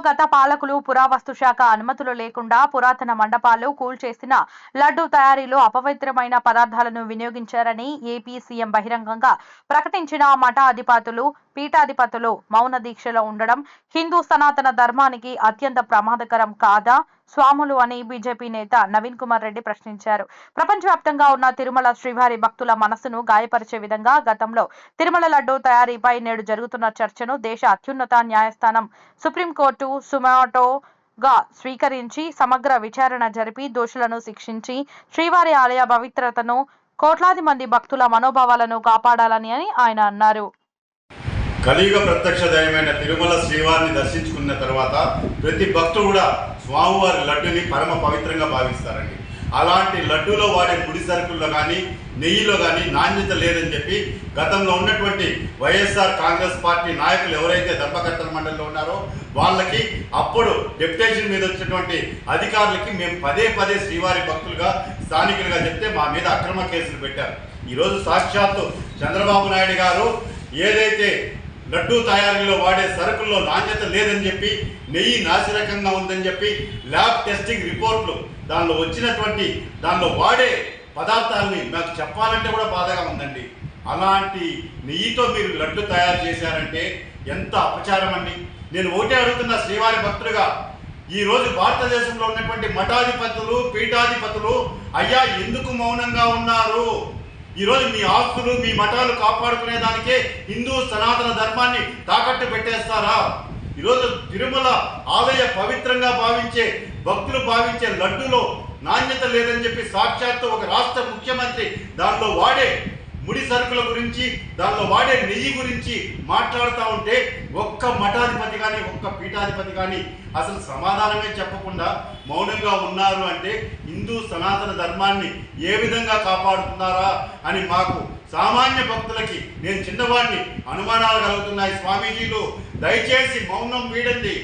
గత పాలకులు పురావస్తు శాఖ అనుమతులు లేకుండా పురాతన మండపాలు కూల్చేసిన లడ్డూ తయారీలో అపవిత్రమైన పదార్థాలను వినియోగించారని ఏపీ సీఎం బహిరంగంగా ప్రకటించిన మఠాధిపతులు పీఠాధిపతులు మౌన దీక్షలో ఉండడం హిందూ సనాతన ధర్మానికి అత్యంత ప్రమాదకరం కాదా స్వాములు అని బీజేపీ నేత నవీన్ కుమార్ రెడ్డి ప్రశ్నించారు. ప్రపంచవ్యాప్తంగా ఉన్న తిరుమల శ్రీవారి భక్తుల మనసును గాయపరిచే విధంగా గతంలో తిరుమల లడ్డూ తయారీపై నేడు జరుగుతున్న చర్చను దేశ అత్యున్నత న్యాయస్థానం సుప్రీంకోర్టు సుమోటోగా స్వీకరించి సమగ్ర విచారణ జరిపి దోషులను శిక్షించి శ్రీవారి ఆలయ పవిత్రతను కోట్లాది మంది భక్తుల మనోభావాలను కాపాడాలని ఆయన అన్నారు. కలియుగ ప్రత్యక్ష దైవమైన తిరుమల శ్రీవారిని దర్శించుకున్న తర్వాత ప్రతి భక్తుడు కూడా స్వామివారి లడ్డుని పరమ పవిత్రంగా భావిస్తారండి. అలాంటి లడ్డూలో వాడే ముడి సరుకుల్లో కానీ నెయ్యిలో కానీ నాణ్యత లేదని చెప్పి గతంలో ఉన్నటువంటి వైఎస్ఆర్ కాంగ్రెస్ పార్టీ నాయకులు ఎవరైతే ధర్మకర్తల మండలిలో ఉన్నారో వాళ్ళకి అప్పుడు డెప్యుటేషన్ మీద వచ్చినటువంటి అధికారులకి మేము పదే పదే శ్రీవారి భక్తులుగా స్థానికులుగా చెప్తే మా మీద అక్రమ కేసులు పెట్టారు. ఈరోజు సాక్షాత్తు చంద్రబాబు నాయుడు గారు ఏదైతే లడ్డూ తయారీలో వాడే సరుకుల్లో నాణ్యత లేదని చెప్పి నెయ్యి నాసిరకంగా ఉందని చెప్పి ల్యాబ్ టెస్టింగ్ రిపోర్ట్లు దానిలో వాడే పదార్థాలని నాకు చెప్పాలంటే కూడా బాధగా ఉందండి. అలాంటి నెయ్యితో మీరు లడ్డు తయారు చేశారంటే ఎంత అపచారం అండి. నేను ఒకటే అడుగుతున్న శ్రీవారి భక్తులుగా, ఈరోజు భారతదేశంలో ఉన్నటువంటి మఠాధిపతులు పీఠాధిపతులు అయ్యా ఎందుకు మౌనంగా ఉన్నారు? ఈరోజు మీ ఆస్తులు మీ మఠాలు కాపాడుకునే దానికే హిందూ సనాతన ధర్మాన్ని తాకట్టు పెట్టేస్తారా? ఈరోజు తిరుమల ఆలయ పవిత్రంగా భావించే భక్తులు భావించే లడ్డూలో నాణ్యత లేదని చెప్పి సాక్షాత్తు ఒక రాష్ట్ర ముఖ్యమంత్రి దానిలో వాడే ముడి సరుకుల గురించి దానిలో వాడే నెయ్యి గురించి మాట్లాడుతూ ఉంటే ఒక్క మఠాధిపతి కానీ ఒక్క పీఠాధిపతి కానీ అసలు సమాధానమే చెప్పకుండా మౌనంగా ఉన్నారు అంటే హిందూ సనాతన ధర్మాన్ని ఏ విధంగా కాపాడుతున్నారా అని మాకు సామాన్య భక్తులకి, నేను చిన్నవాడిని, అనుమానాలు కలుగుతున్నాయి. స్వామీజీలు దయచేసి మౌనం వీడండి.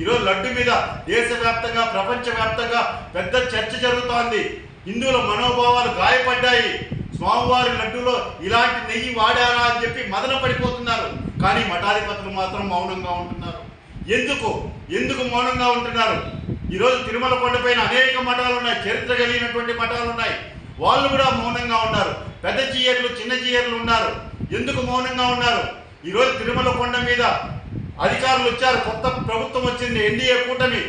ఈరోజు లడ్డు మీద దేశవ్యాప్తంగా ప్రపంచవ్యాప్తంగా పెద్ద చర్చ జరుగుతోంది. హిందువుల మనోభావాలు గాయపడ్డాయి. స్వామివారి లడ్డూలో ఇలాంటి నెయ్యి వాడారా అని చెప్పి మదన పడిపోతున్నారు. కానీ మఠాధిపతులు మాత్రం మౌనంగా ఉంటున్నారు. ఎందుకు మౌనంగా ఉంటున్నారు? ఈరోజు తిరుమల కొండపైన అనేక మఠాలు ఉన్నాయి, చరిత్ర కలిగినటువంటి మఠాలు ఉన్నాయి. వాళ్ళు కూడా మౌనంగా ఉన్నారు. పెద్ద చీయర్లు చిన్న చీయర్లు ఉన్నారు. ఎందుకు మౌనంగా ఉన్నారు? ఈరోజు తిరుమల కొండ మీద అధికారులు వచ్చారు, కొత్త ప్రభుత్వం వచ్చింది, ఎన్డీఏ కూటమి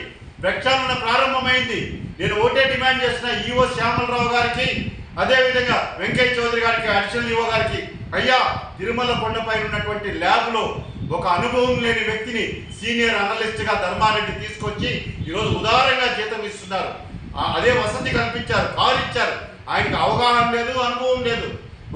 ప్రక్షాళన ప్రారంభమైంది. నేను ఒకటే డిమాండ్ చేస్తున్నా ఈఓ శ్యామలరావు గారికి, అదేవిధంగా వెంకయ్య చౌదరి గారికి, అడిషనల్ ఈఓ గారికి, అయ్యా తిరుమల కొండపైన ఉన్నటువంటి ల్యాబ్లో ఒక అనుభవం లేని వ్యక్తిని సీనియర్ అనలిస్ట్గా ధర్మారెడ్డి తీసుకొచ్చి ఈరోజు ఉదారంగా జీతం ఇస్తున్నారు. అదే వసతి కల్పించారు, కారు ఇచ్చారు. ఆయనకు అవగాహన లేదు, అనుభవం లేదు.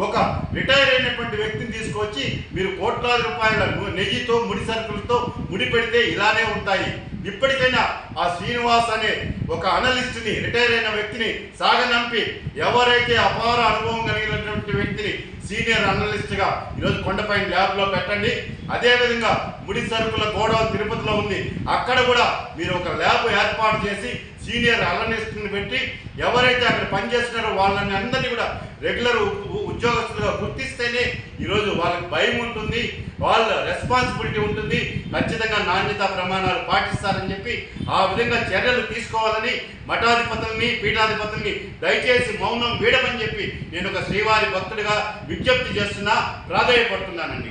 ఒక రిటైర్ అయినటువంటి వ్యక్తిని తీసుకొచ్చి మీరు కోట్లాది రూపాయల నెయ్యితో ముడి సరుకులతో ముడి పెడితే ఇలానే ఉంటాయి. ఇప్పటికైనా ఆ శ్రీనివాస్ అనే ఒక అనలిస్ట్ని, రిటైర్ అయిన వ్యక్తిని సాగనంపి ఎవరైతే అపార అనుభవం కలిగినటువంటి వ్యక్తిని సీనియర్ అనలిస్ట్గా ఈరోజు కొండపైన ల్యాబ్లో పెట్టండి. అదేవిధంగా ముడి సరుకుల గోడౌన్ తిరుపతిలో ఉంది, అక్కడ కూడా మీరు ఒక ల్యాబ్ ఏర్పాటు చేసి సీనియర్ అనలిస్ట్ని పెట్టి ఎవరైతే అక్కడ పనిచేస్తున్నారో వాళ్ళని అందరినీ కూడా రెగ్యులర్ ఉద్యోగస్తులుగా గుర్తిస్తేనే ఈరోజు వాళ్ళకి భయం ఉంటుంది, వాళ్ళ రెస్పాన్సిబిలిటీ ఉంటుంది, ఖచ్చితంగా నాణ్యతా ప్రమాణాలు పాటిస్తారని చెప్పి ఆ విధంగా చర్యలు తీసుకోవాలని మఠాధిపతుల్ని పీఠాధిపతుల్ని దయచేసి మౌనం వీడమని చెప్పి నేను ఒక శ్రీవారి భక్తుడిగా విజ్ఞప్తి చేస్తున్నా, ప్రాధాన్యపడుతున్నానండి.